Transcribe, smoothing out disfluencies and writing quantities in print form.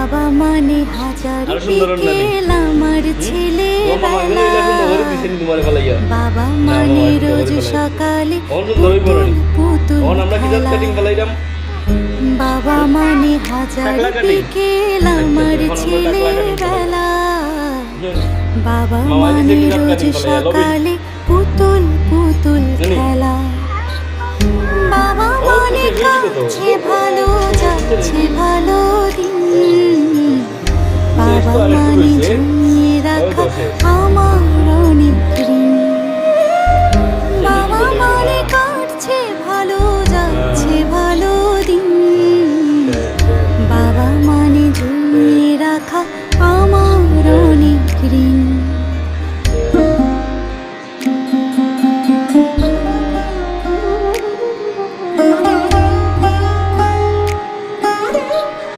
বাবা মানে হাজার বিকেল আমার ছেলেবেলা, বাবা মানে রোজ সকালে পুতুল পুতুল খেলা, বাবা মানে হাজার বিকেল আমার ছেলেবেলা, বাবা মানে রোজ সকালে পুতুল পুতুল খেলা, বাবা মানে কাছে ভালো যাচ্ছে ভালো দিন, বাবা মানে জমিয়ে রাখা আমার